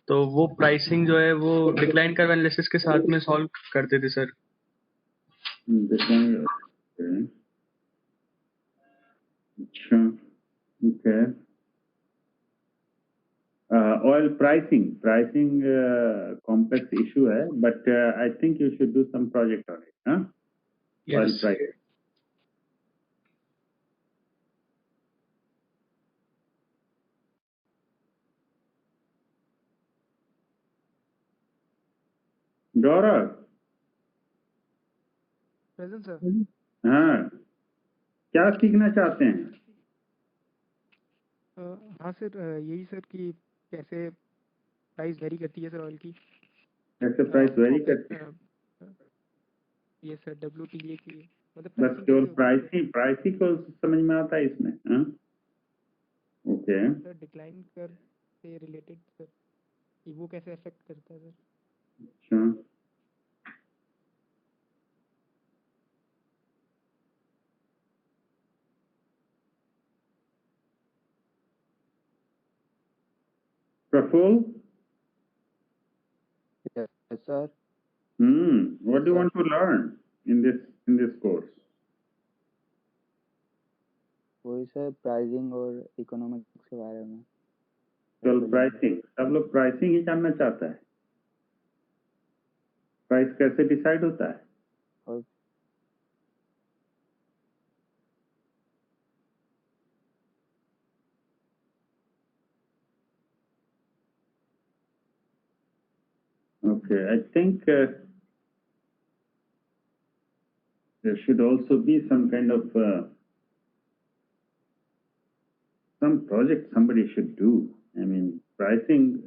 तो वो प्राइसिंग जो है वो डिक्लाइन कर्व एनालिसिस के साथ में सॉल्व करते थे सर। अच्छा, okay. Oil pricing complex issue है, but I think you should do some project on it, huh? Yes. Oil pricing. Dora, present sir. हाँ, क्या सीखना चाहते हैं? हाँ सर, यही सर कि कैसे प्राइस वेरी करती है सर ऑयल की। कैसे प्राइस वेरी करती है? ये सर WTI की मतलब बस केवल प्राइसिंग को समझ में आता है इसमें, हाँ? ओके। सर डिक्लाइन कर से रिलेटेड सर कि वो कैसे अफेक्ट करता है सर। अच्छा, Praful? Yes, sir. What do you want to learn in this course? वही सर प्राइसिंग और इकोनॉमिक्स के बारे में। केवल प्राइसिंग, सब लोग प्राइसिंग ही जानना चाहता है। प्राइस कैसे डिसाइड होता है? और Okay, I think there should also be some kind of some project somebody should do. I mean, pricing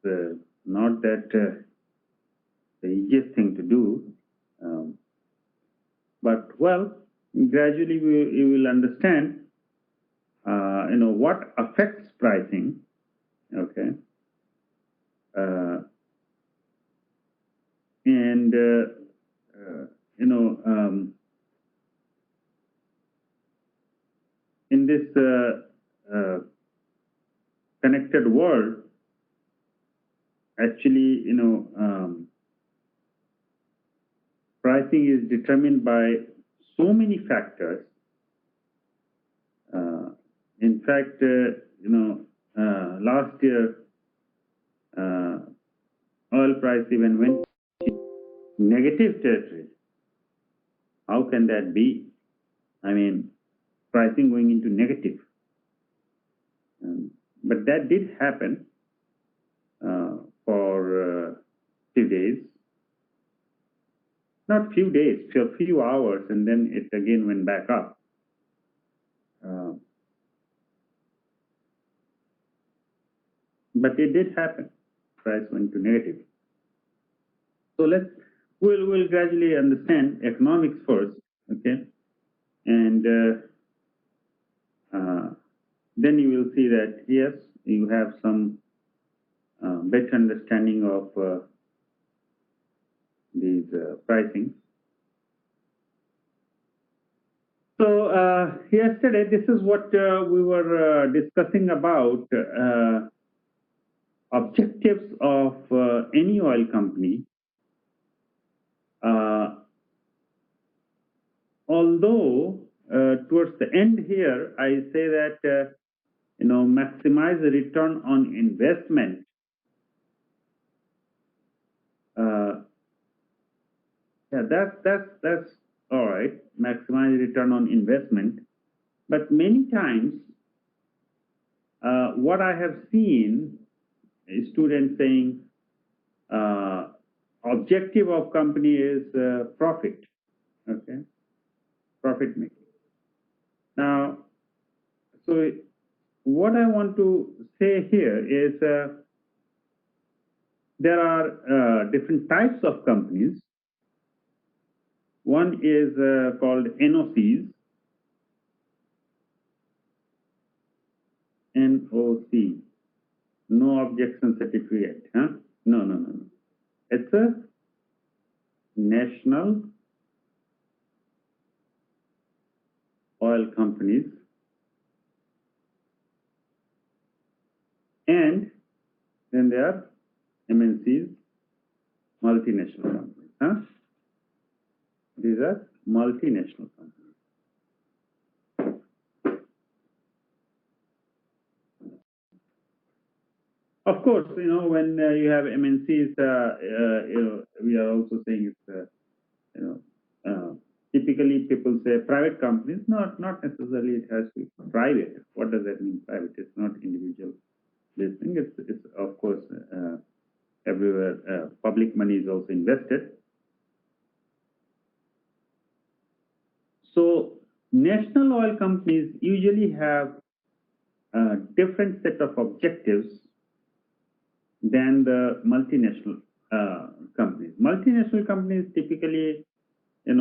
is not that the easiest thing to do, but well, gradually you will understand, what affects pricing. Okay, and in this connected world, actually, pricing is determined by so many factors. In fact, last year, oil price even went negative territory. How can that be? I mean, pricing going into negative. But that did happen for few days. Not few days, for a few hours, and then it again went back up. But it did happen. Price went to negative. So we'll gradually understand economics first, okay? And then you will see that yes, you have some better understanding of these pricing. So yesterday, this is what we were discussing about objectives of any oil company. Although towards the end here, I say that maximize the return on investment. Yeah, that's all right. Maximize return on investment, but many times, what I have seen is students saying objective of company is profit. Okay, profit making. Now, so what I want to say here is there are different types of companies. One is called NOCs. NOC, no objection certificate. Huh? No. It's a national oil companies. And then there are MNCs, multinational companies. Huh? These are multinational companies. Of course, when you have MNCs, we are also saying it's, typically people say private companies. Not necessarily it has to be private. What does that mean, private? It's not individual. This thing, it's of course everywhere. Public money is also invested. So national oil companies usually have a different set of objectives than the multinational companies. Multinational companies typically, they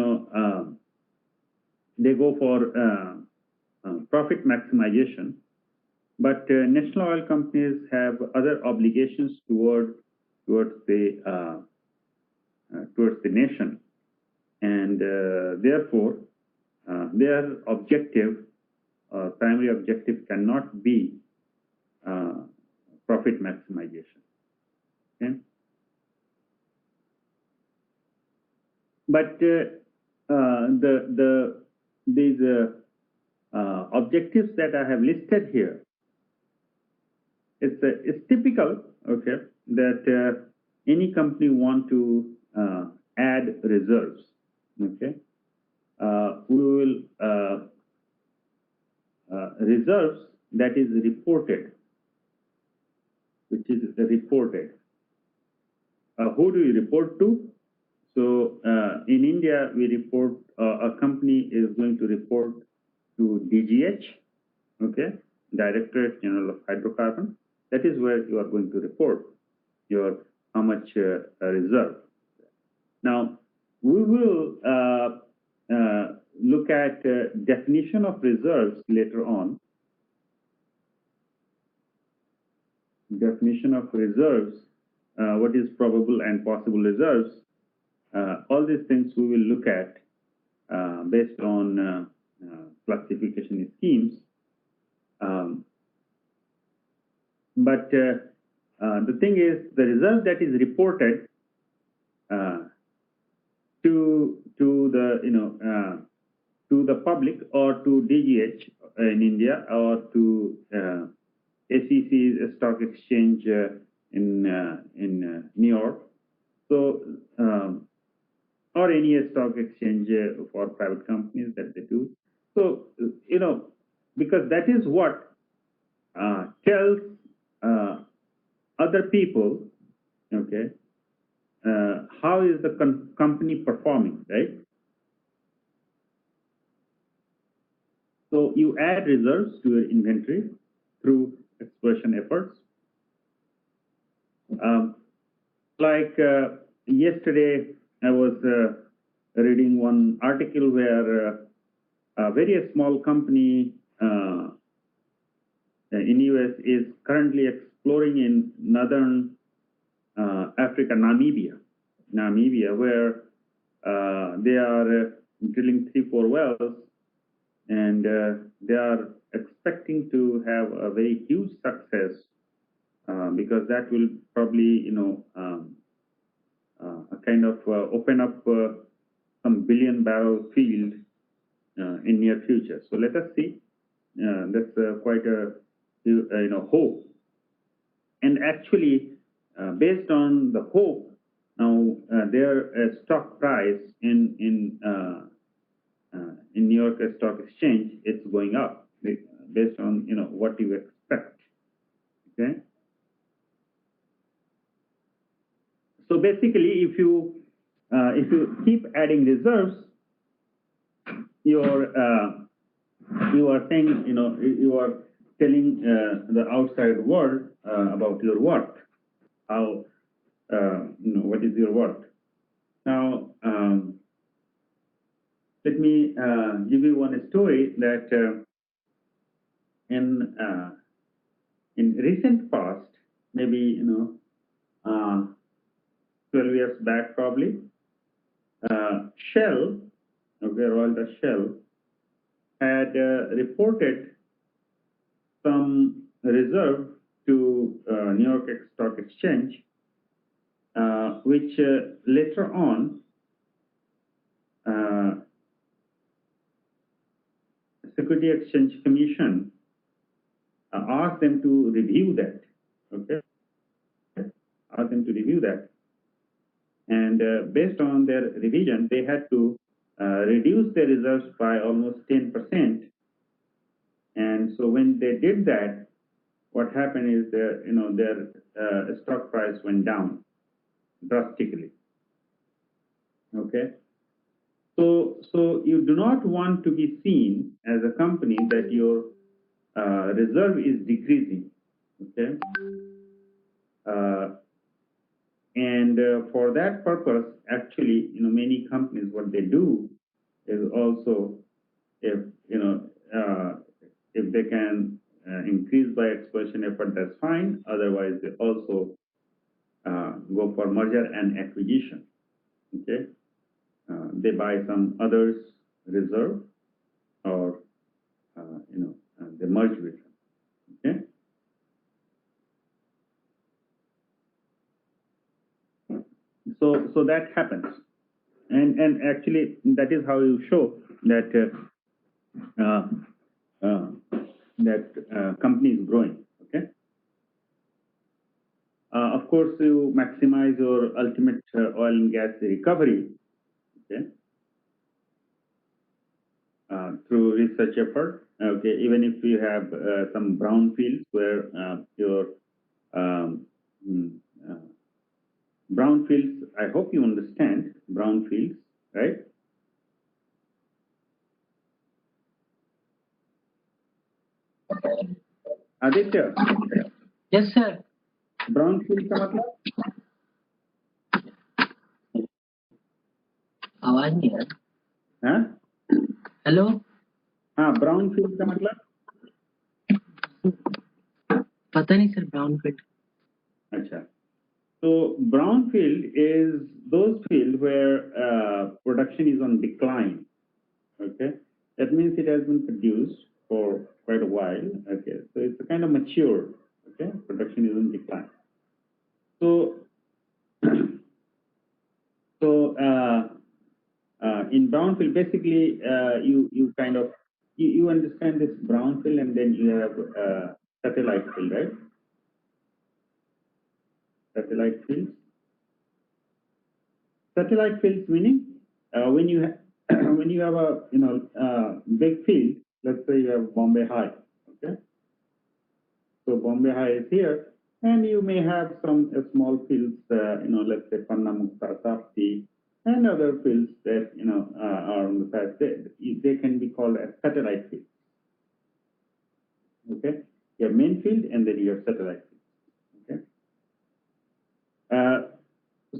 go for profit maximization, but national oil companies have other obligations towards the nation, and therefore their objective, primary objective, cannot be profit maximization. Okay? But these objectives that I have listed here, it's typical, okay, that any company want to add reserves, okay. We will reserves that is reported, which is reported. Who do you report to? So in India, we report, a company is going to report to DGH, okay, Directorate General of Hydrocarbon. That is where you are going to report your how much reserve. Now, we will look at definition of reserves later on. Definition of reserves, what is probable and possible reserves. All these things we will look at based on classification schemes. But the thing is, the reserve that is reported to the public or to DGH in India, or to SEC, stock exchange in New York, so or any stock exchange for private companies that they do. So because that is what tells other people, okay, how is the company performing, right? So you add reserves to your inventory through exploration efforts. Like yesterday, I was reading one article where a very small company in US is currently exploring in northern Africa, Namibia, where they are drilling 3-4 wells, and they are expecting to have a very huge success because that will probably, kind of open up some billion-barrel field in near future. So let us see. That's quite a hope. And actually, based on the hope, now their stock price in New York Stock Exchange, it's going up based on what you expect. Okay. So basically, if you keep adding reserves, you are saying, you are telling the outside world about your work. How, what is your work? Now, let me give you one story that in recent past, maybe 12 years back probably, Shell, okay, Royal Dutch Shell, had reported some reserve to New York Stock Exchange, which later on Security Exchange Commission asked them to review that. Okay, asked them to review that, and based on their revision, they had to reduce their reserves by almost 10%. And so when they did that, what happened is their stock price went down drastically. Okay, so you do not want to be seen as a company that your reserve is decreasing. Okay, and for that purpose, actually, many companies, what they do is also, if if they can increase by exploration effort, that's fine. Otherwise, they also go for merger and acquisition. Okay, they buy some others' reserve, or they merge with them. Okay. So that happens, and actually that is how you show that company is growing. Okay. Of course, you maximize your ultimate oil and gas recovery. Okay. Through research effort. Okay. Even if you have some brown fields where your brown fields, I hope you understand brown fields, right? Aditya, Yes, sir. brown field का मतलब? आवाज नहीं आ रहा. हाँ? Hello. हाँ, brown field का मतलब? पता नहीं सर, ब्राउन फील्ड. अच्छा. So brown field is those fields where production is on decline. Okay, that means it has been produced for quite a while. Okay, so it's a kind of mature. Okay, production is on decline. So in brownfield, basically you kind of you understand this brownfield, and then you have satellite field, right? Satellite fields. Satellite fields meaning when you when you have a big field. Let's say you have Bombay High. Okay, so Bombay High is here, and you may have some small fields. Let's say Panna Mukta, Tapti, and other fields that are on the side. They can be called as satellite fields. Okay, you have main field, and then you have satellite field. Okay,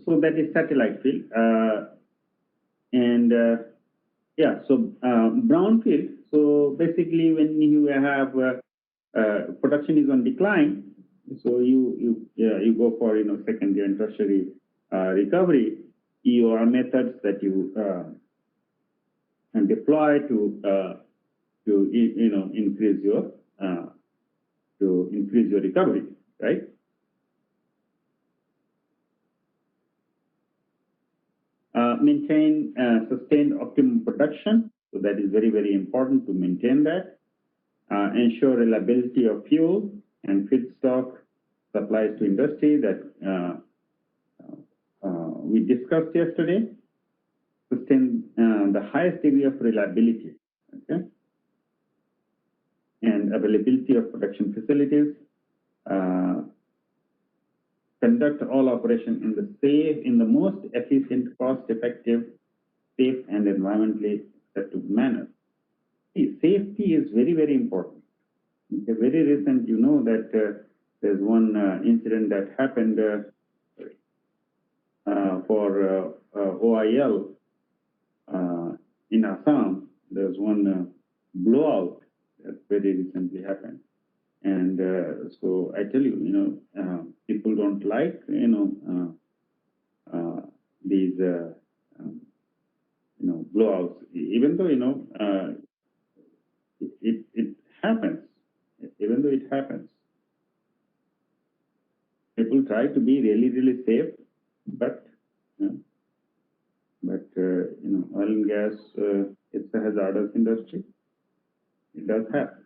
so that is satellite field, and yeah. So brown field. So basically, when you have production is on decline, so you go for secondary and tertiary recovery. Your methods that you deploy to increase your recovery, right? Maintain sustained optimum production. So that is very, very important to maintain that. Ensure reliability of fuel and feedstock supplies to industry that we discussed yesterday. Sustain the highest degree of reliability, okay, and availability of production facilities. Conduct all operation in the most efficient, cost-effective, safe, and environmentally acceptable manner. See, safety is very, very important. Okay, very recent, that there's one incident that happened for OIL in Assam. There's one blowout that very recently happened. And so I tell you, people don't like, these, blowouts, even though, it happens, even though it happens. People try to be really safe, but oil and gas, it's a hazardous industry. It does happen.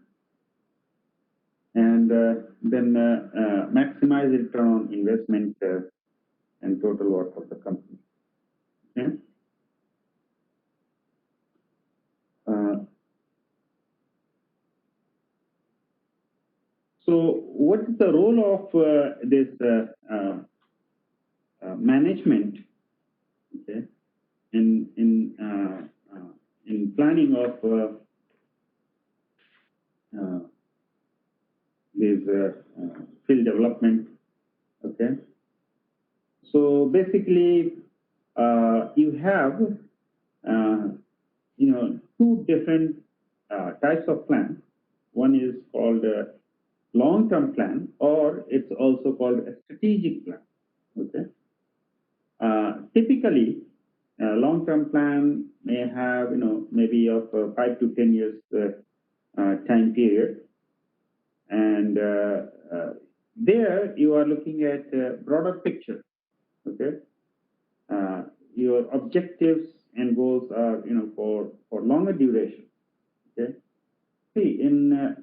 And then maximize return on investment and total worth of the company. Okay? So what is the role of this management, okay, in planning of this field development? Okay. So basically, you have two different types of plan. One is called a long-term plan, or it's also called a strategic plan. Okay. Typically, a long-term plan may have maybe of 5 to 10 years time period, and there you are looking at a broader picture. Okay. Your objectives and goals are for longer duration. Okay. See, in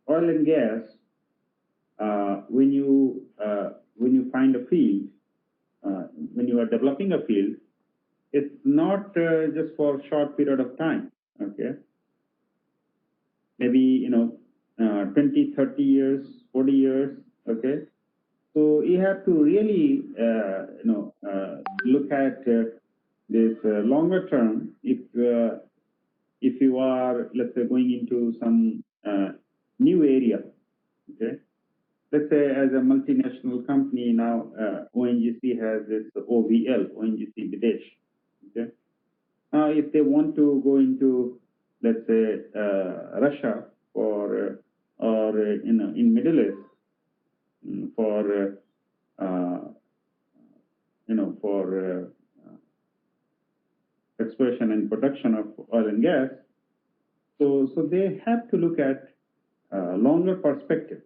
oil and gas, when you find a field, when you are developing a field, it's not just for a short period of time. Okay. Maybe 20, 30 years, 40 years. Okay. So you have to really look at this longer term. If you are, let's say, going into some new area. Okay. Let's say as a multinational company now, ONGC has this OVL, ONGC Videsh. Okay. Now, if they want to go into, let's say, Russia or in Middle East for exploration and production of oil and gas, so they have to look at longer perspective.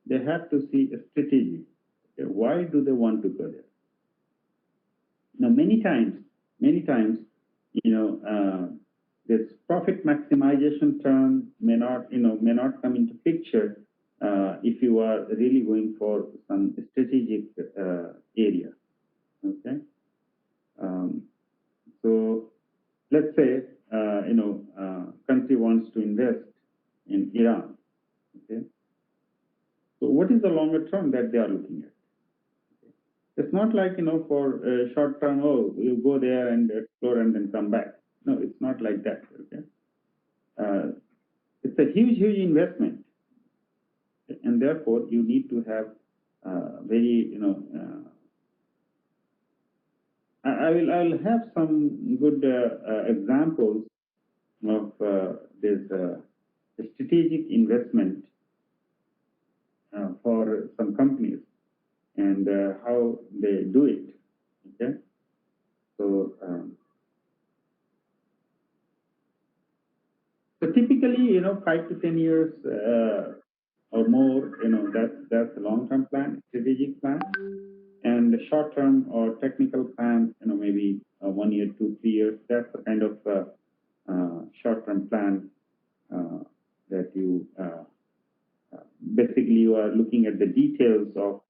They have to see a strategy. Okay, why do they want to go there? Now, many times, this profit maximization term may not come into picture if you are really going for some strategic area. Okay. So let's say country wants to invest in Iran. Okay. So what is the longer term that they are looking at? Okay. It's not like for short term. Oh, you go there and explore and then come back. No, it's not like that. Okay. It's a huge investment, and therefore you need to have very I'll have some good examples of this strategic investment for some companies and how they do it. Okay, so typically 5 to 10 years or more, that's a long-term plan, strategic plan. And the short-term or technical plan, maybe 1 year, 2, 3 years, that's the kind of short-term plan that you basically you are looking at the details of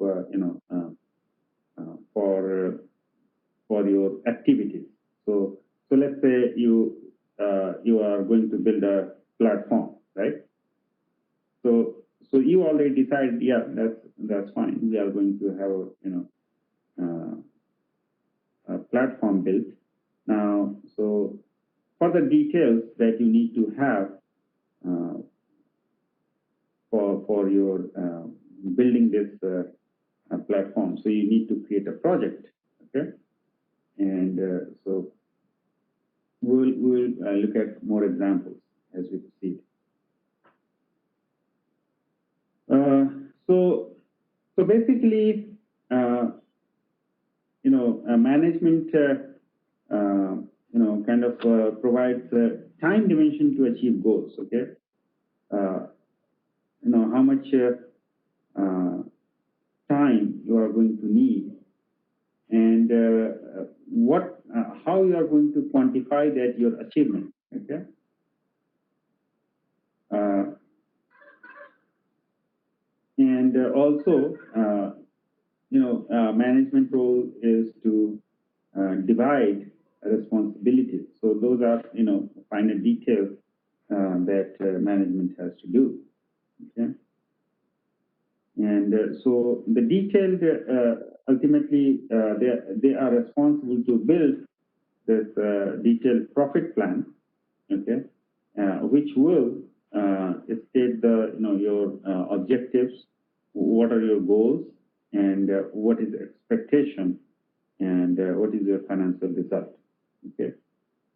for your activities. So let's say you are going to build a platform, right? So you already decided, yeah, that's fine. We are going to have a platform built. Now, so for the details that you need to have for your building this platform, so you need to create a project. Okay, and so we'll look at more examples as we proceed. So basically, management, kind of provides time dimension to achieve goals. Okay, how much time going to need, and how you are going to quantify that your achievement. Okay. And also, management role is to divide responsibilities. So those are, finer details that management has to do. Okay. And so the detailed, ultimately, they are responsible to build this detailed profit plan, okay, which will state the, your objectives, what are your goals, and what is the expectation, and what is your financial result. Okay,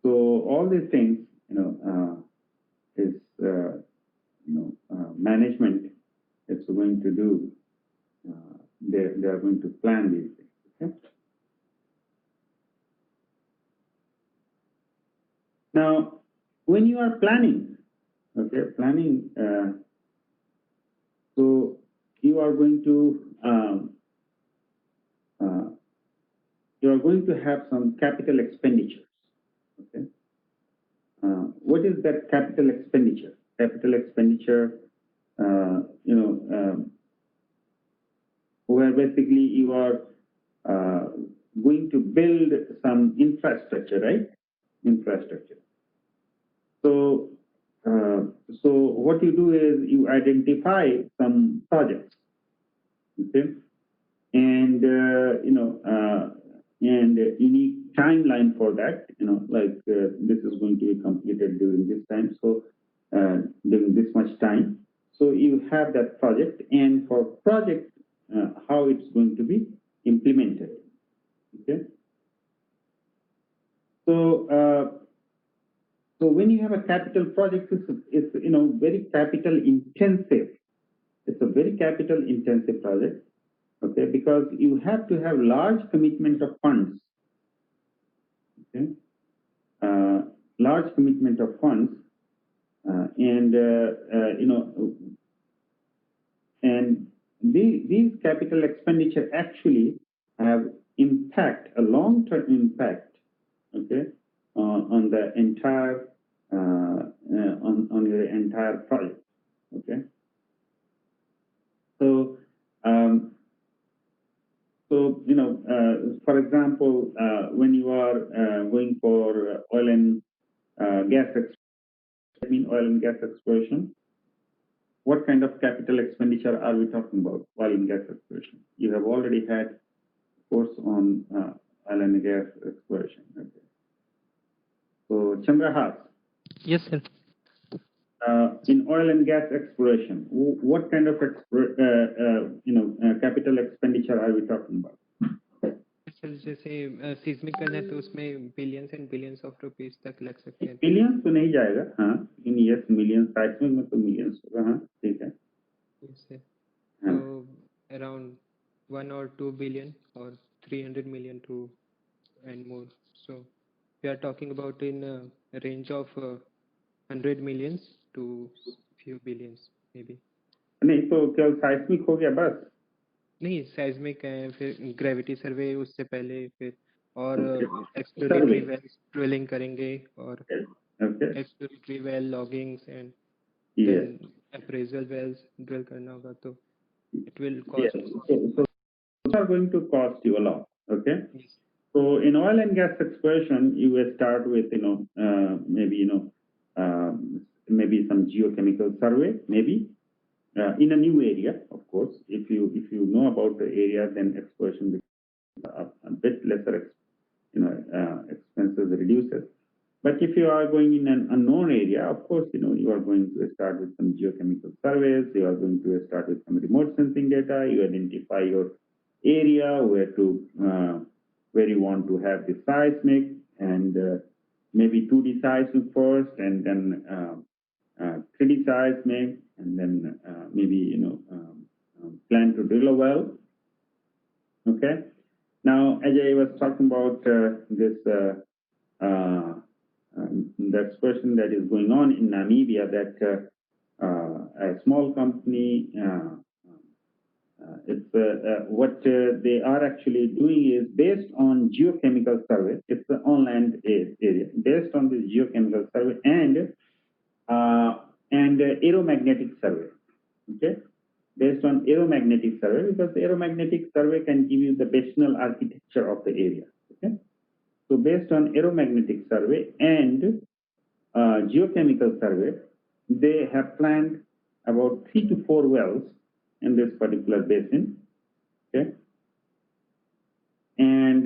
so all these things, is management is going to do. They are going to plan these things. Okay. Now, when you are planning, so you are going to have some capital expenditures. Okay. What is that capital expenditure? Capital expenditure, where basically you are going to build some infrastructure, right? Infrastructure. So, so what you do is you identify some projects, okay, and and unique timeline for that. Like this is going to be completed during this time. So during this much time. So you have that project, and for project, how it's going to be implemented. Okay. So. So when you have a capital project, it's very capital intensive. It's a very capital intensive project, okay, because you have to have large commitment of funds, okay, large commitment of funds, and and these capital expenditure actually have impact, a long-term impact, okay, on the entire on your entire project. Okay. So for example, when you are going for oil and gas exploration, what kind of capital expenditure are we talking about? Oil and gas exploration. You have already had course on oil and gas exploration. Okay. So Chandrahas. Yes, sir. In oil and gas exploration, what kind of capital expenditure are we talking about? Sir जैसे seismic करना है तो उसमें billions and billions of rupees तक लग सकते हैं. Billions तो नहीं जाएगा, हाँ, इन यस मिलियंस, साइस्मिक में तो मिलियंस होगा, हाँ, ठीक है. So around 1 or 2 billion or 300 million to and more. So we are talking about in a range of 100 millions to few billions maybe. नहीं तो क्या साइस्मिक हो गया बस? नहीं, seismic है, फिर ग्रेविटी सर्वे उससे पहले, फिर और एक्सप्लोरेटरी वेल ड्रिलिंग करेंगे और exploratory well loggings and then appraisal wells drill करना होगा तो it will cost. So those are going to cost you a lot. Okay. Yes. So in oil and gas exploration, you will start with maybe maybe some geochemical survey, maybe. In a new area, of course, if you know about the area, then exploration becomes a bit lesser, expenses reduces. But if you are going in an unknown area, of course, you are going to start with some geochemical surveys. You are going to start with some remote sensing data. You identify your area where you want to have the seismic, and maybe 2D seismic first, and then 3D seismic, and then maybe plan to drill a well. Okay. Now, as I was talking about this the exploration that is going on in Namibia, that a small company what they are actually doing is based on geochemical survey. It's an on-land area based on the geochemical survey and aeromagnetic survey. Okay, based on aeromagnetic survey, because the aeromagnetic survey can give you the basinal architecture of the area. Okay, so based on aeromagnetic survey and geochemical survey, they have planned about 3 to 4 wells in this particular basin. Okay, and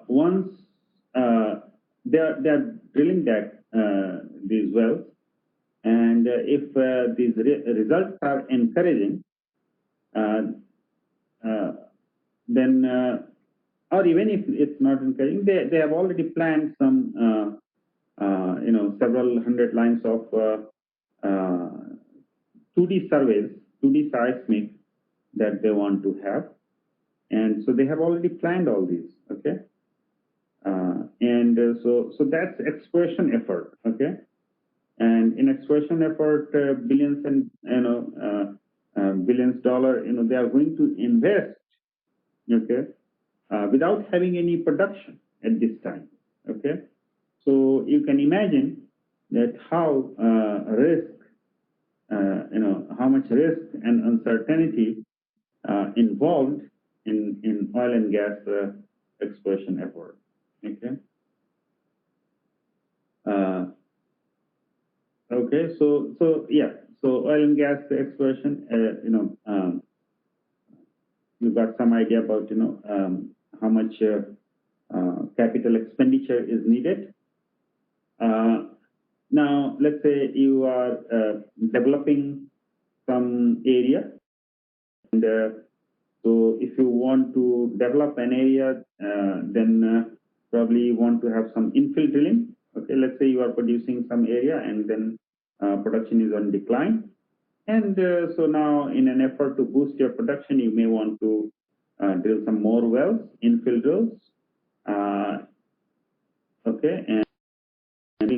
once they are drilling that these wells, and if these results are encouraging, then or even if it's not encouraging, they have already planned some several hundred lines of 2D surveys, 2D seismic that they want to have, and so they have already planned all these. Okay, so that's exploration effort. Okay, and in exploration effort, billions and billions dollar, they are going to invest. Okay, without having any production at this time. Okay, so you can imagine that how risk, how much risk and uncertainty involved in oil and gas exploration effort. Okay. Okay. So yeah. So oil and gas exploration. You got some idea about how much capital expenditure is needed. Now, let's say you are developing some area, and so if you want to develop an area, then probably you want to have some infill drilling. Okay, let's say you are producing some area, and then production is on decline, and so now in an effort to boost your production, you may want to drill some more wells, infill drills. Okay, and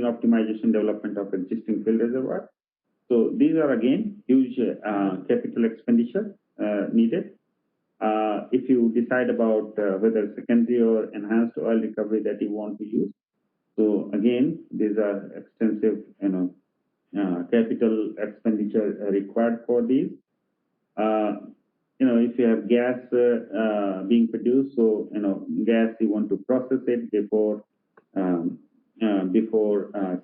optimization development of existing field reservoir. So these are again huge capital expenditure needed. If you decide about whether secondary or enhanced oil recovery that you want to use. So again, these are extensive, capital expenditure required for these. If you have gas being produced, so gas you want to process it before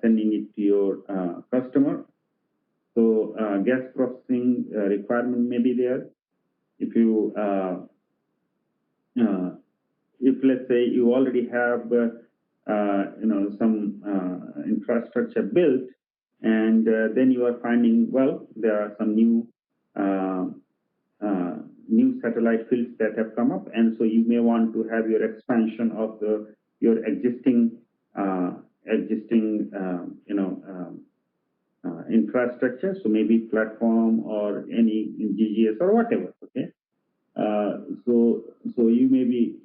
sending it to your customer. So gas processing requirement may be there. If you if let's say you already have some infrastructure built, and then you are finding, well, there are some new new satellite fields that have come up, and so you may want to have your expansion of your existing infrastructure, so maybe platform or any GGS or whatever. Okay, so you may be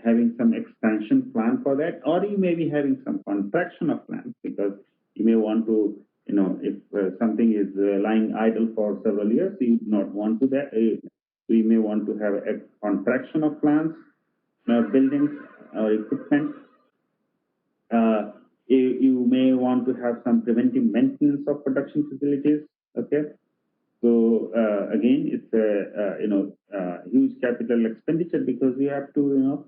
having some expansion plan for that, or you may be having some contraction of plans, because you may want to, if something is lying idle for several years, you do not want to that. So you may want to have a contraction of plants, buildings, or equipment. You may want to have some preventive maintenance of production facilities. Okay, so again, it's a huge capital expenditure, because you have to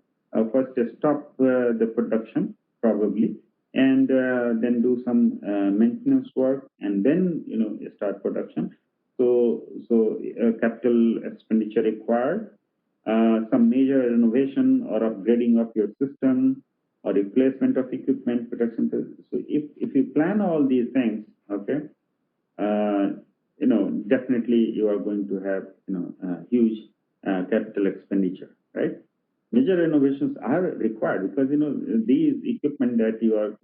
first stop the production probably, and then do some maintenance work, and then start production. So capital expenditure required. Some major renovation or upgrading of your system, or replacement of equipment, production. So if you plan all these things, okay, definitely you are going to have huge capital expenditure, right? Major renovations are required, because these equipment that you are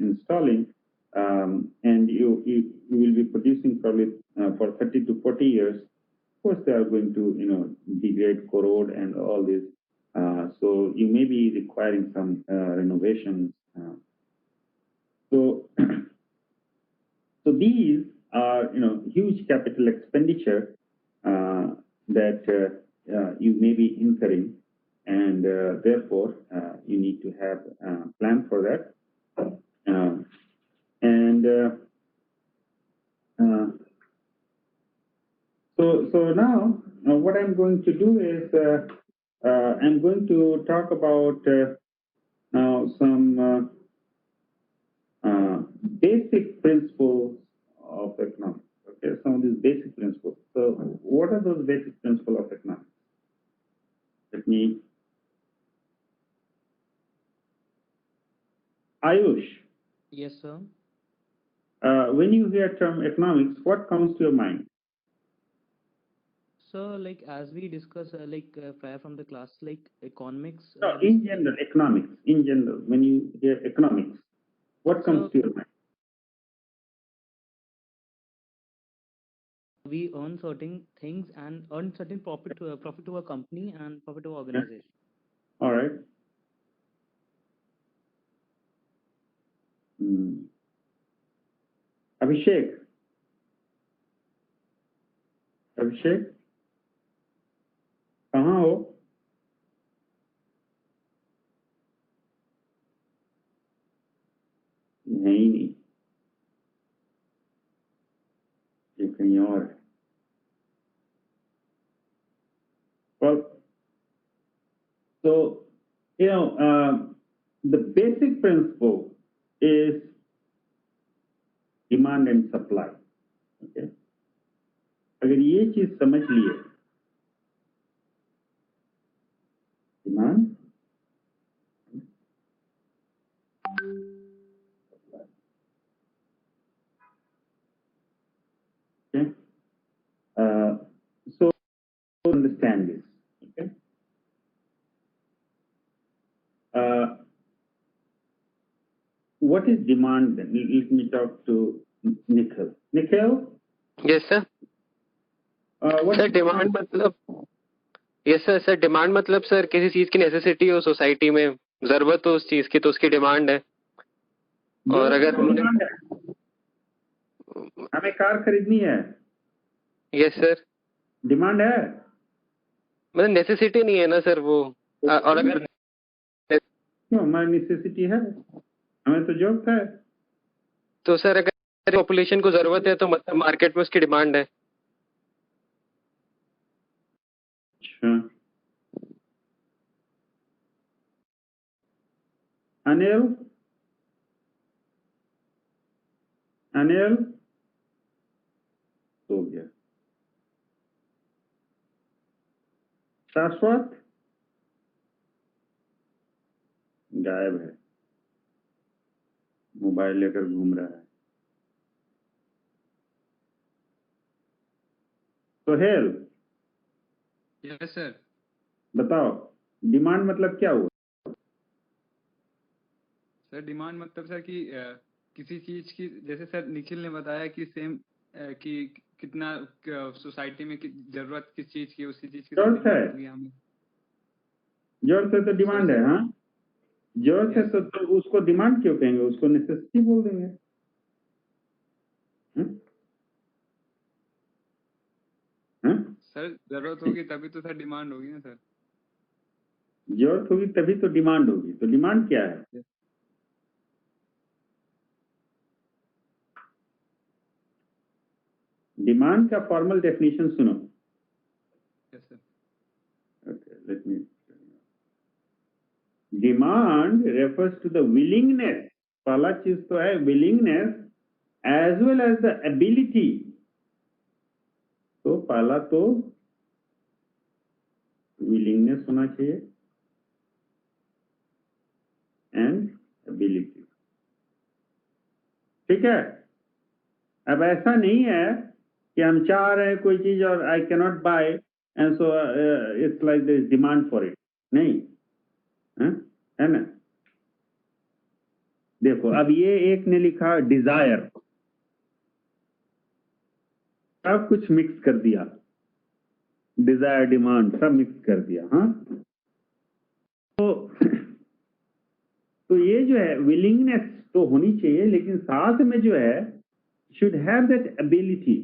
installing, and you will be producing probably for 30 to 40 years. Of course, they are going to degrade, corrode, and all this. So you may be requiring some renovations. So so these are huge capital expenditure that you may be incurring, and therefore you need to have a plan for that. So now what I'm going to do is I'm going to talk about now some basic principles of economics. Okay, some of these basic principles. So what are those basic principles of economics? Let me, Ayush. Yes, sir. When you hear term economics, what comes to your mind? So, like as we discuss, prior from the class, like economics. No, in general, economics. In general, when you hear economics, what comes to your mind? We earn certain things and earn certain profit to a company and profit to a organization. All right. Abhishek. अभिषेक कहाँ हो? नहीं, ये कहीं और है. Well, so the basic principle is demand and supply. Okay? अगर ये चीज समझ लिए, demand, okay? So understand this. Okay? What is demand then? Let me talk to Nikhil. Nikhil? Yes, sir. What sir is demand मतलब yes sir sir demand मतलब sir किसी चीज की नेसेसिटी हो सोसाइटी में, जरूरत हो उस चीज की तो उसकी डिमांड है. और अगर डिमांड है, हमें कार खरीदनी है. Yes sir. डिमांड है, मतलब नेसेसिटी नहीं है ना सर वो. और अगर क्यों? हमारी नेसेसिटी है, हमें तो जरूरत है. तो सर अगर पॉपुलेशन को जरूरत है तो मतलब मार्केट में उसकी डिमांड है. अच्छा. अनिल, अनिल सो गया. शाश्वत गायब है, मोबाइल लेकर घूम रहा है. सोहेल. Yes sir. बताओ, डिमांड मतलब क्या हुआ? सर डिमांड मतलब सर कि किसी चीज की, जैसे सर निखिल ने बताया कि सेम कि कितना सोसाइटी में जरूरत किस चीज की, उसी चीज की जरूरत है. हमें जरूरत है तो डिमांड है. हाँ, जरूरत है तो उसको डिमांड क्यों कहेंगे? उसको नेसेसिटी बोल देंगे. सर जरूरत होगी तभी तो सर डिमांड होगी ना सर. जरूरत होगी तभी तो डिमांड होगी. तो डिमांड क्या है? डिमांड का फॉर्मल डेफिनेशन सुनो. Yes sir. Okay, let me. Demand refers to the willingness. पहला चीज तो है willingness as well as the ability. तो पहला तो willingness होना चाहिए and ability. ठीक है. अब ऐसा नहीं है कि हम चाह रहे हैं कोई चीज और I cannot buy and so it's like there is demand for it. नहीं है ना. देखो अब ये एक ने लिखा डिजायर, सब कुछ मिक्स कर दिया, डिजायर डिमांड सब मिक्स कर दिया. हाँ, तो ये जो है विलिंगनेस तो होनी चाहिए, लेकिन साथ में जो है should have that ability.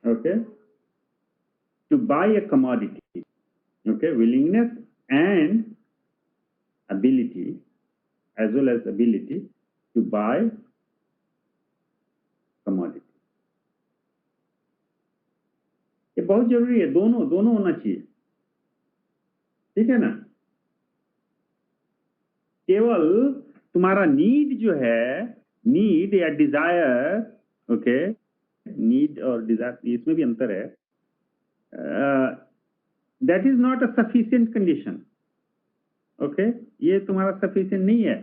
Okay, to buy a commodity. Okay, willingness and ability, as well as ability to buy commodity. ये बहुत जरूरी है, दोनों दोनों होना चाहिए, ठीक है ना। केवल तुम्हारा नीड जो है, नीड या डिजायर, ओके, नीड और डिजायर इसमें भी अंतर है, that is not a sufficient condition, okay, ये तुम्हारा सफिशिएंट नहीं है,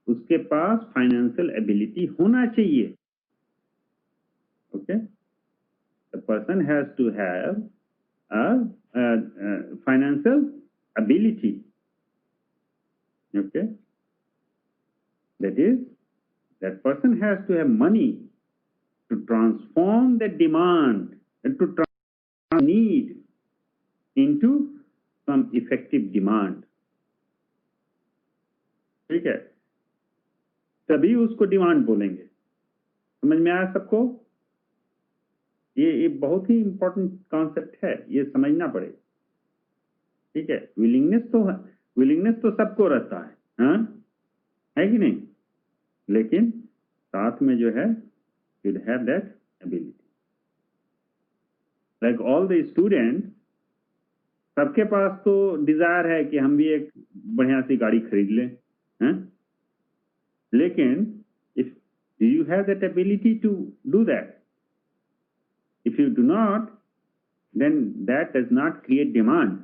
उसके पास फाइनेंशियल एबिलिटी होना चाहिए, okay, the person has to have financial ability, okay, that is, that person has to have money to transform the demand and to transform need into some effective demand, ठीक है, तभी उसको demand बोलेंगे। समझ में आया सबको? ये बहुत ही इंपॉर्टेंट कॉन्सेप्ट है, ये समझना पड़ेगा, ठीक है। विलिंगनेस तो सबको रहता है, हाँ, है कि नहीं, लेकिन साथ में जो है should have that ability. Like all the students, सबके पास तो डिजायर है कि हम भी एक बढ़िया सी गाड़ी खरीद लें, हाँ? लेकिन if do you have that ability to do that? If you do not, then that does not create demand.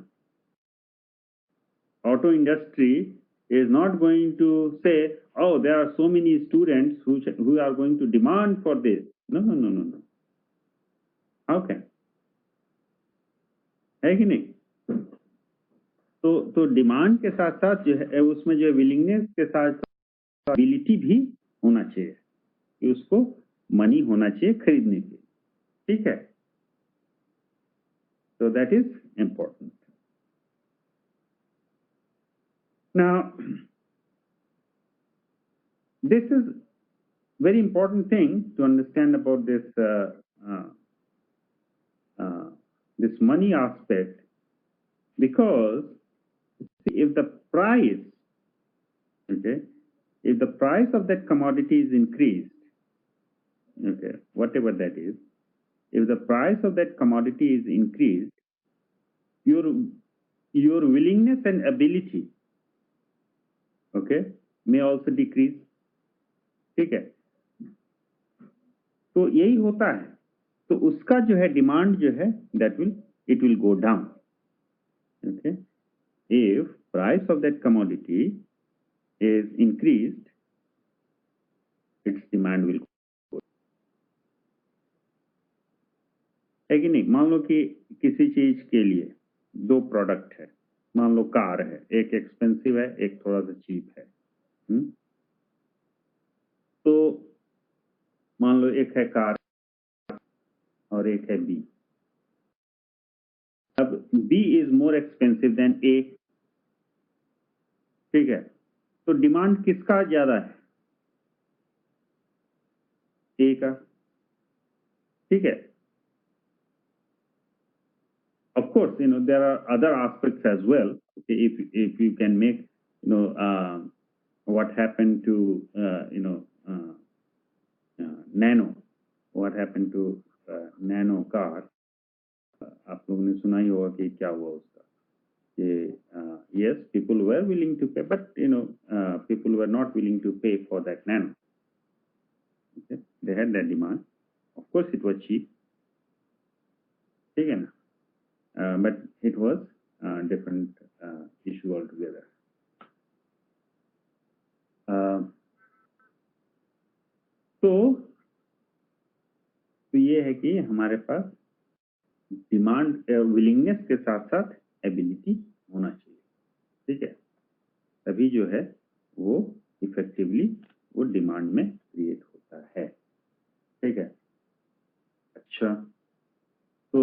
Auto industry is not going to say, oh, there are so many students who are going to demand for this. No. How can? है कि नहीं? तो demand के साथ साथ जो है उसमें जो विलिंगनेस के साथ एबिलिटी भी होना चाहिए कि उसको मनी होना चाहिए खरीदने के, ठीक है। So that is important. Now, this is very important thing to understand about this this money aspect, because if the price, okay, if the price of that commodity is increased, okay, whatever that is, if the price of that commodity is increased, your willingness and ability, okay, may also decrease, ठीक है। तो यही होता है, तो उसका जो है डिमांड जो है it will go down, okay, if price of that commodity is increased, its demand will go, है कि नहीं। मान लो कि किसी चीज के लिए दो प्रोडक्ट है, मान लो कार है, एक एक्सपेंसिव है, एक थोड़ा सा चीप है, तो मान लो एक है कार और एक है बी। अब B is more expensive than A, ठीक है, तो डिमांड किसका ज्यादा है? ए का, ठीक है। Of course, there are other aspects as well. Okay, if you can make, what happened to, nano, what happened to nano car, आप लोगों ने सुना ही होगा कि क्या हुआ उसका, कि yes, people were willing to pay, but people were not willing to pay for that nano. Okay, they had that demand. Of course, it was cheap, ठीक है ना, but it was a different issue altogether. तो ये है कि हमारे पास demand willingness के साथ साथ एबिलिटी होना चाहिए, ठीक है, तभी जो है वो इफेक्टिवली वो डिमांड में क्रिएट होता है, ठीक है। अच्छा, तो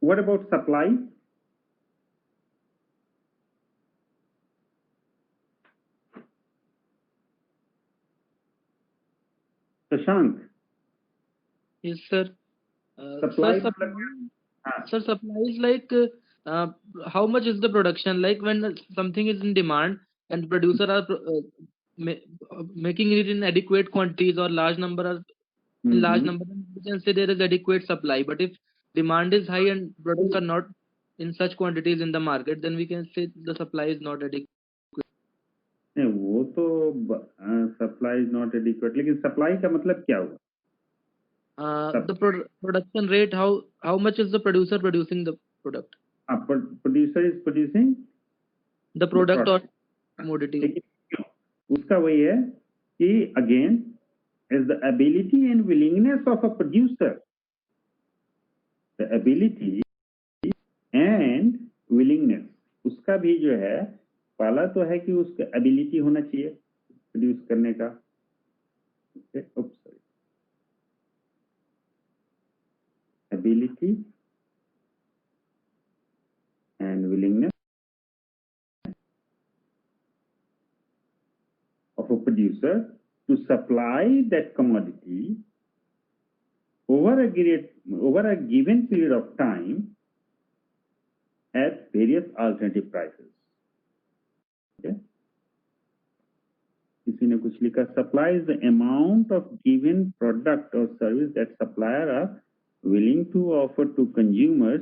what about supply? Shashank Yes, sir. Supply Sir, मतलब supply is like how much is the production? Like when something is in demand and producer are making it in adequate quantities or large number are in large number, then we can say there is adequate supply. But if demand is high and products are not in such quantities in the market, then we can say the supply is not adequate. नहीं, वो तो supply is not adequate, लेकिन supply का मतलब क्या हुआ? The production rate, how much is the producer producing the product? Producer is producing the product or commodity. उसका वही है कि again is the ability and willingness of a producer, the ability and willingness, उसका भी जो है, पहला तो है कि उसका एबिलिटी होना चाहिए प्रोड्यूस करने का, ability and willingness of a producer to supply that commodity over a given period of time at various alternative prices. Okay? किसी ने कुछ लिखा, supply is the amount of given product or service that supplier are willing to offer to consumers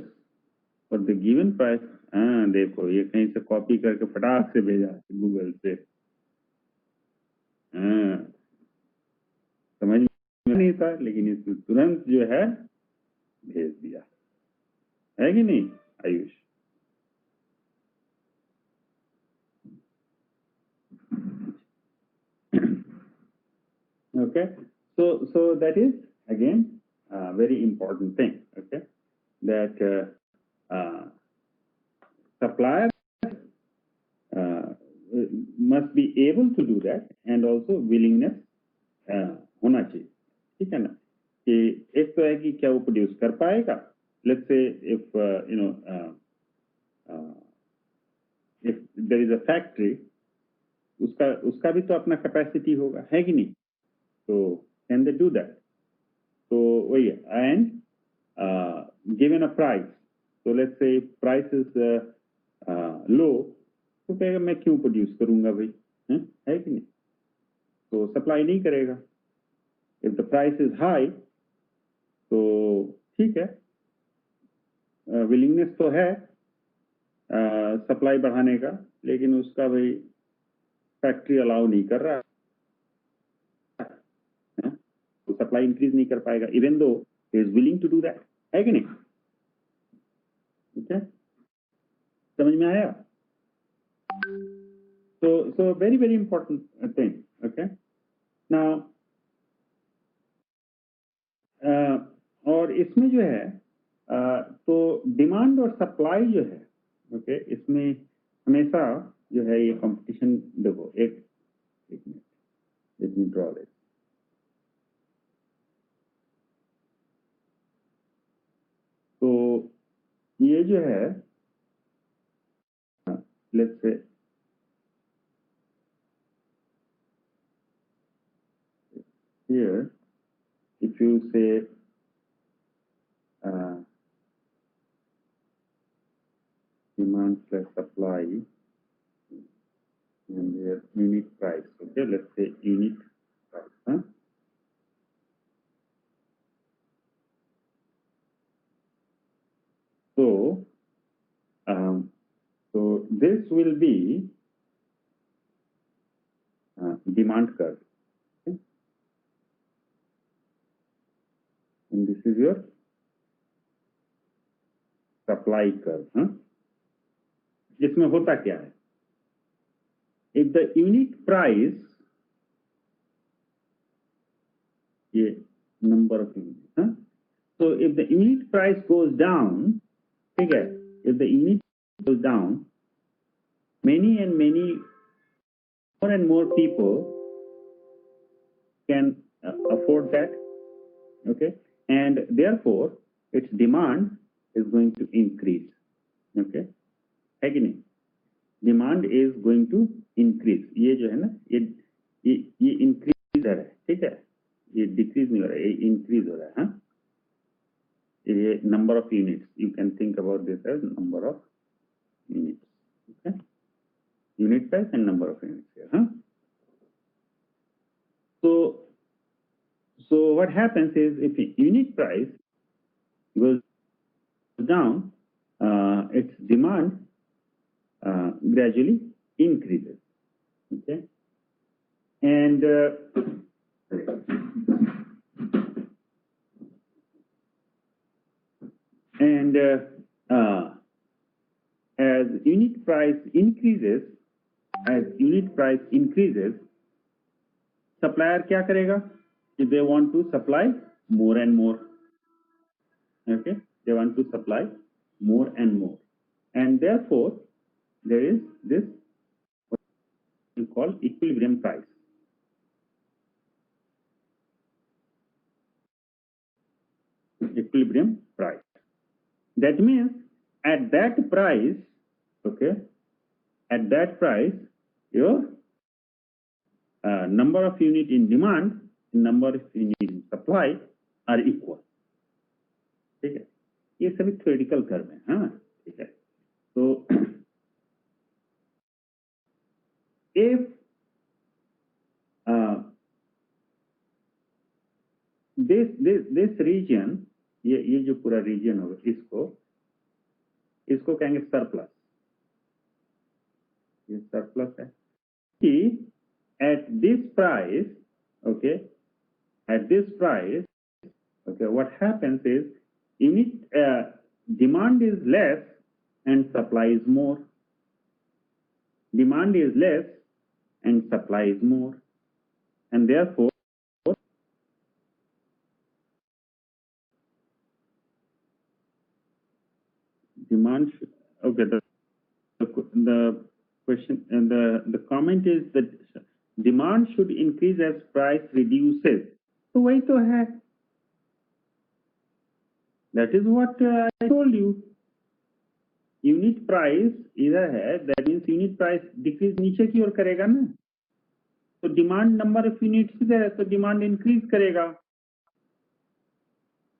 for the given price. हाँ देखो, ये कहीं से copy करके फटाक से भेजा गूगल से, समझ में नहीं था, लेकिन इसमें तुरंत जो है भेज दिया, है कि नहीं Ayush? Okay, so that is again a very important thing. Okay, that supplier must be able to do that, and also willingness होना चाहिए, ठीक है ना? कि एक तो है कि क्या वो प्रोड्यूस कर पाएगा. Let's say if if there is a factory, उसका भी तो अपना कैपेसिटी होगा, है कि नहीं? So can they do that? So वही है, and given a price, so let's say price is low, तो कहेगा मैं क्यों प्रोड्यूस करूंगा भाई, है कि नहीं? तो सप्लाई नहीं करेगा. If the price is high, तो ठीक है, विलिंगनेस तो है सप्लाई बढ़ाने का, लेकिन उसका भाई फैक्ट्री अलाउ नहीं कर रहा, तो सप्लाई इंक्रीज नहीं कर पाएगा, even though he is willing to do that, है कि नहीं? Okay? समझ में आया? So very very important thing. Okay, now और इसमें जो है तो डिमांड और सप्लाई जो है, ओके, इसमें हमेशा जो है ये कंपटीशन, देखो एक minute, let me draw this. तो ये जो है, let's say here if you say demand plus supply and their unit price. Okay, let's say unit price. So this will be demand curve. Okay? And this is your supply curve. जिसमें होता क्या है? If the unit price, ये number of units, so if the unit price goes down, ठीक है, if the unit goes down, many and more and more people can afford that, okay, and therefore its demand is going to increase. Okay, है कि नहीं? Demand is going to increase. ये जो है ना, ये increaser है, ठीक है, ये डिक्रीज नहीं हो रहा है, ये इंक्रीज हो रहा है. हाँ, ये number of units, you can think about this as number of units. Okay, unit price and number of units here. Huh? So what happens is, if the unit price goes down, its demand gradually increases. Okay, and as unit price increases, supplier क्या करेगा? They want to supply more and more. Okay, they want to supply more and more, and therefore there is this what we call equilibrium price. Equilibrium price. That means at that price, okay, at that price, your number of unit in demand and number of unit in supply are equal. ठीक है, ये सभी theoretical term है. हाँ, ठीक है. So if this region, ये जो पूरा रीजन होगा, इसको कहेंगे सरप्लस. ये सरप्लस है कि at this price, okay, what happens is unit demand is less and supply is more. Demand is less and supply is more, and therefore demand should, okay, the question and the comment is that demand should increase as price reduces. तो वही तो है. That is what I told you. Unit price इधर है, that means unit price decrease नीचे की ओर करेगा ना. तो demand number of units इधर है, तो demand increase करेगा.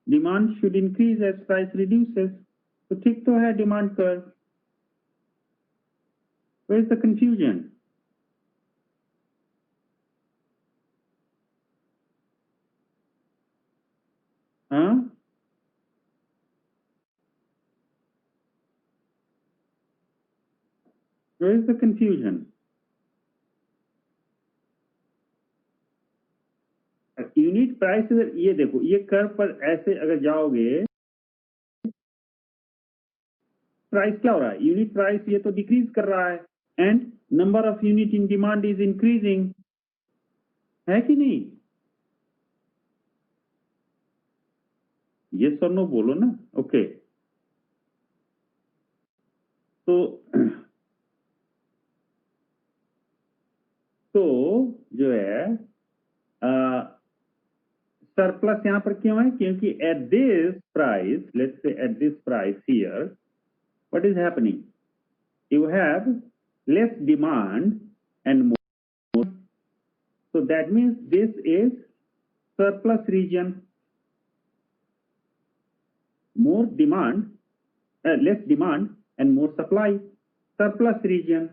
Demand should increase as price reduces. तो ठीक तो है demand curve. Where is the confusion? Huh? Where is the confusion? Unit price, ये देखो, ये कर्व पर ऐसे अगर जाओगे, प्राइस क्या हो रहा है? यूनिट प्राइस ये तो डिक्रीज कर रहा है, and number of unit in demand is increasing, है कि नहीं? ये सर नो बोलो ना. ओके, तो जो है सरप्लस यहां पर क्यों है? क्योंकि at this price, let's say at this price here, what is happening? You have less demand and more, so that means this is surplus region. More demand, less demand and more supply, surplus region.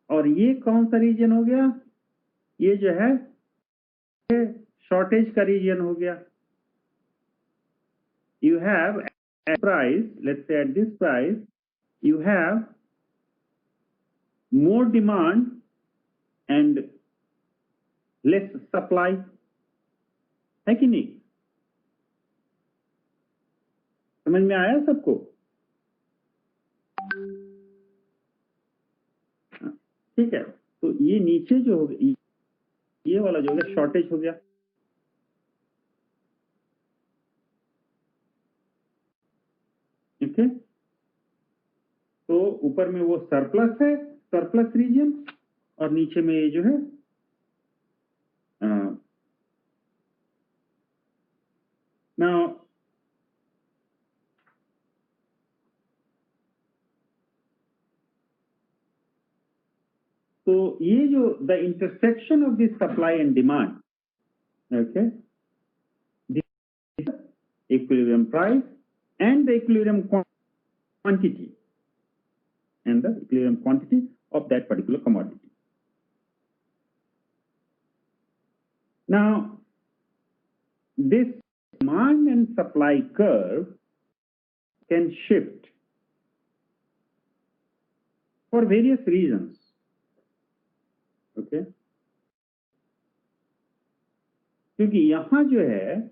और ये कौन सा reason हो गया? ये जो है shortage का रीजन हो गया. You have at price, let's say at this price, you have more demand and less supply, है कि नहीं? समझ में आया सबको? ठीक है, तो ये नीचे जो हो गया, ये वाला जो हो गया शॉर्टेज हो गया. ठीक है, तो ऊपर में वो सरप्लस है, सरप्लस रीजन, और नीचे में ये जो है नाउ तो ये जो the intersection of this supply and demand, okay, equilibrium price and the equilibrium quantity of that particular commodity. Now, this demand and supply curve can shift for various reasons. Okay? क्योंकि यहाँ जो है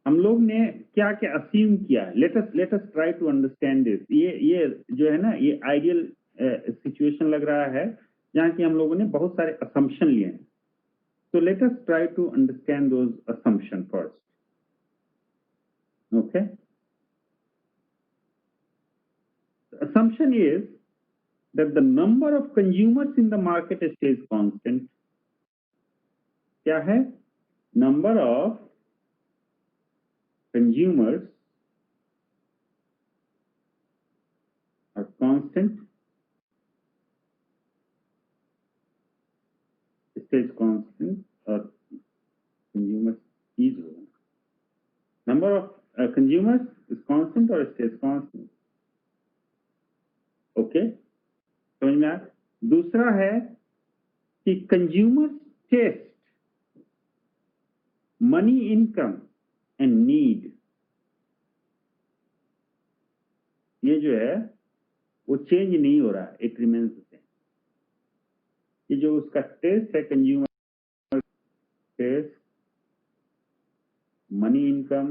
हम लोग ने क्या क्या assume किया, let us try to understand this. ये जो है ना, ये ideal situation लग रहा है जहाँ कि हम लोगों ने बहुत सारे assumption लिए हैं. So let us try to understand those assumptions first. Okay? The assumption is that the number of consumers in the market stays constant. क्या है? Number of consumers are constant, stays constant, or consumers is number of consumers is constant or stays constant. Okay, समझ में आया? दूसरा है कि consumers taste, money income and need, ये जो है वो चेंज नहीं हो रहा, it remains the same. ये जो उसका टेस्ट है, consumer taste, money income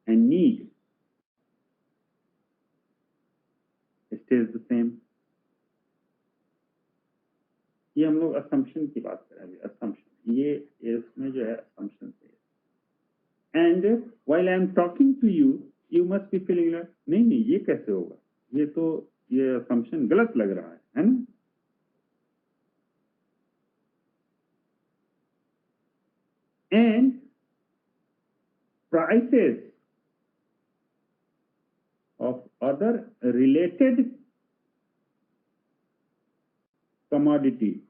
and need stays the same. ये हम लोग assumption की बात कर रहे हैं. assumption ये इसमें जो है assumption है. And while I am talking to you, you must be feeling like नहीं ये कैसे होगा, ये तो ये assumption गलत लग रहा है ना? And prices of other related commodities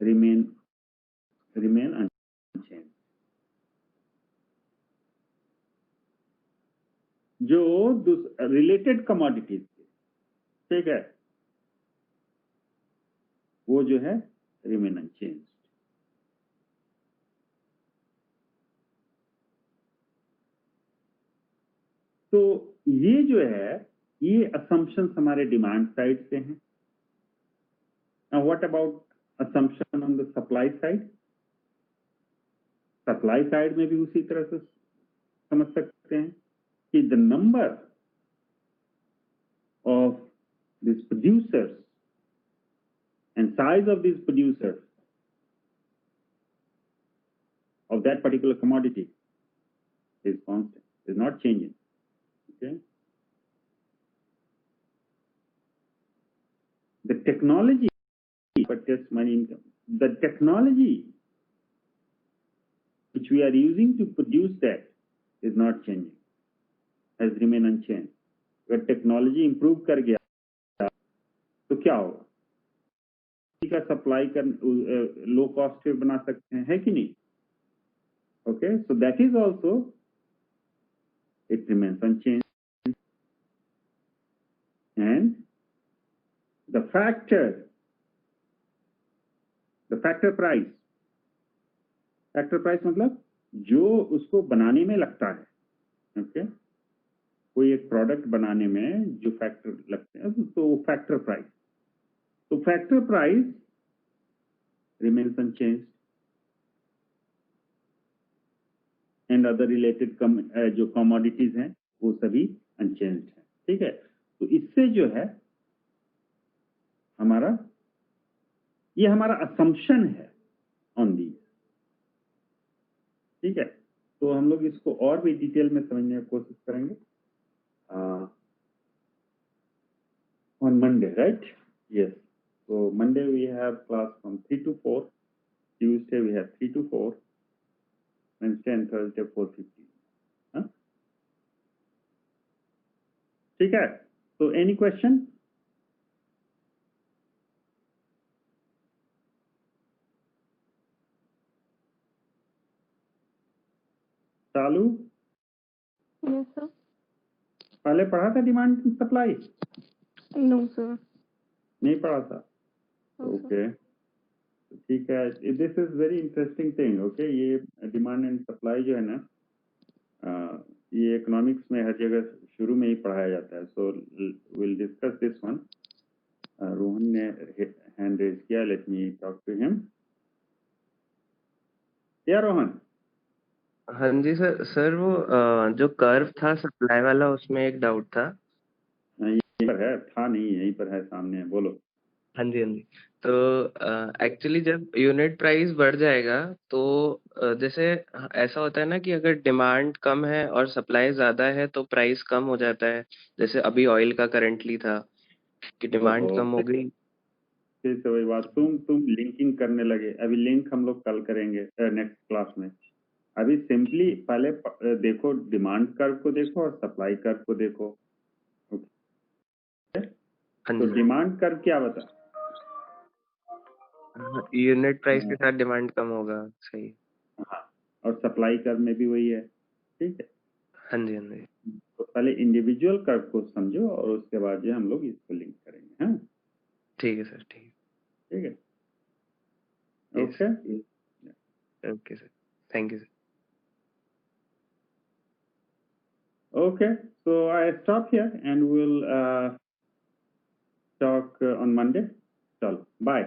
remain unchanged. जो related commodities ठीक है, वो जो है remain unchanged. तो ये जो है ये assumptions हमारे demand side से हैं. Now what about assumption on the supply side? Supply side में भी उसी तरह से समझ सकते हैं कि the number of these producers and size of these producers of that particular commodity is constant, is not changing. Okay? The technology, but just money income. The technology which we are using to produce that is not changing, has remained unchanged. अगर technology improve कर गया तो क्या होगा? का supply कर low cost पे बना सकते हैं, है कि नहीं? Okay, so that is also it remains unchanged. And the factor price मतलब जो उसको बनाने में लगता है. ओके, कोई एक प्रोडक्ट बनाने में जो फैक्टर लगते हैं तो वो फैक्टर प्राइस. तो factor price remains unchanged and other related जो commodities हैं वो सभी unchanged हैं. ठीक है, तो इससे जो है ये हमारा assumption है on these. ठीक है, तो हम लोग इसको और भी डिटेल में समझने की कोशिश करेंगे on Monday, right? Yes. So Monday we have class from 3 to 4. Tuesday we have 3 to 4. Wednesday and Thursday 4:15. Huh? ठीक है. So any question? शालू, Yes, sir. पहले पढ़ा था demand and supply? No, sir. नहीं पढ़ा था? No, sir. ओके, ठीक है। This is very interesting thing. Okay, ये डिमांड एंड सप्लाई जो है ना, ये इकोनॉमिक्स में हर जगह शुरू में ही पढ़ाया जाता है। So will discuss this one. Rohan ने हैंड रेज किया, let me talk to him. Yeah Rohan? हाँ जी सर। सर वो जो कर्व था सप्लाई वाला, उसमें एक डाउट था। यहीं पर है, था नहीं, यहीं पर है सामने, बोलो। हाँ जी, हाँ जी। तो एक्चुअली जब यूनिट प्राइस बढ़ जाएगा तो जैसे ऐसा होता है ना कि अगर डिमांड कम है और सप्लाई ज्यादा है तो प्राइस कम हो जाता है। जैसे अभी ऑयल का करंटली था कि डिमांड ओहो, कम हो गई। फिर से वही बात, तुम लिंकिंग करने लगे। अभी लिंक हम लोग कल करेंगे नेक्स्ट क्लास में। अभी सिंपली पहले देखो, डिमांड कर्व को देखो और सप्लाई कर्व को देखो। हाँ तो जी, डिमांड कर्व क्या बता? यूनिट प्राइस के साथ डिमांड कम होगा। सही। हाँ, और सप्लाई कर्व में भी वही है। ठीक है। हाँ जी, हाँ जी। तो पहले इंडिविजुअल कर्व को समझो और उसके बाद जो हम लोग इसको लिंक करेंगे। हाँ, ठीक है सर, ठीक ठीक है। है। Okay, okay sir, thank you sir. okay, so I stop here and we'll talk on Monday. Chalo, bye.